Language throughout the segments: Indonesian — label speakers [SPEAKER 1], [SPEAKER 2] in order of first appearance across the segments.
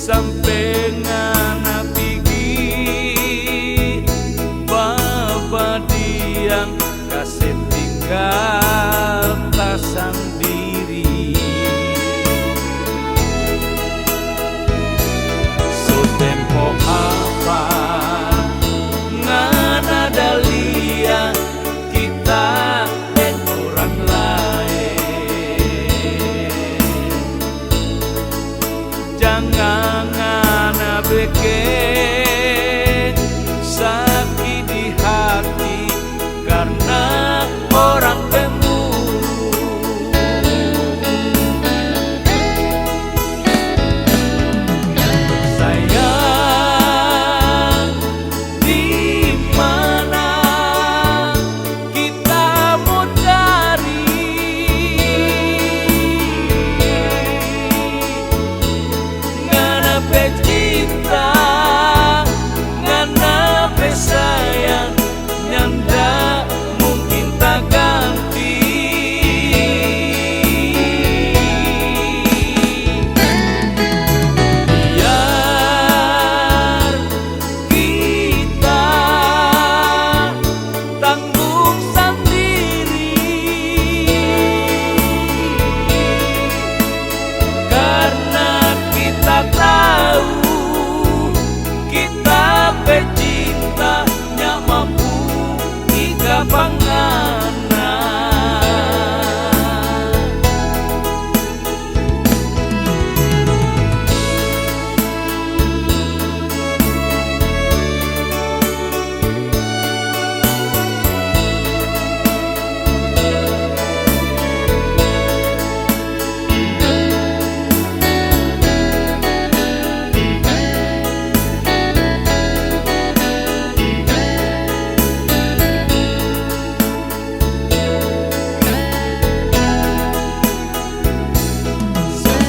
[SPEAKER 1] sampai ngana pigi babadian kasih tinggal pasang diri. So tempo apa ngana dalia kita dan orang lain. Jangan ngana bikin sakit di hati karena orang pemburu. Sayang, di mana kita mau cari ngana pecinta, ngana pesayang nyanda mungkin tak ganti. Biar kita tanggung sendiri karena kita tahu kita pecinta nya mampu iga pangana.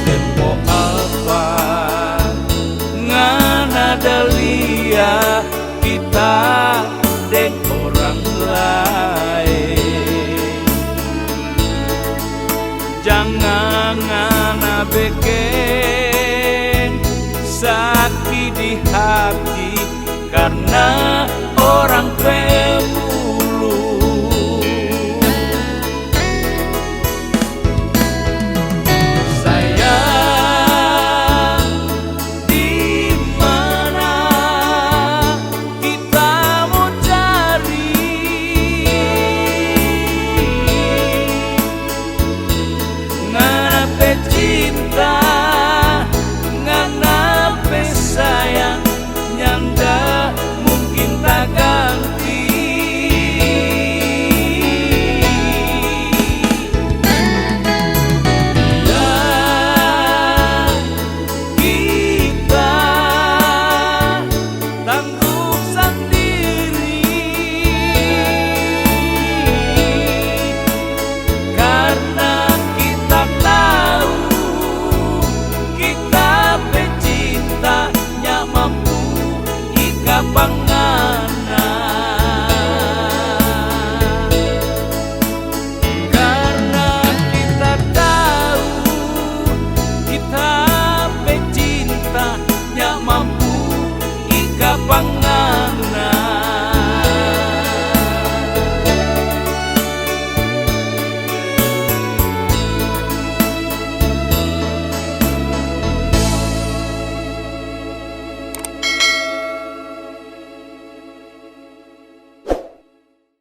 [SPEAKER 1] Tempo apa ngana dalia kita dan orang lain. Jangan ngana bikin sakit di hati karena orang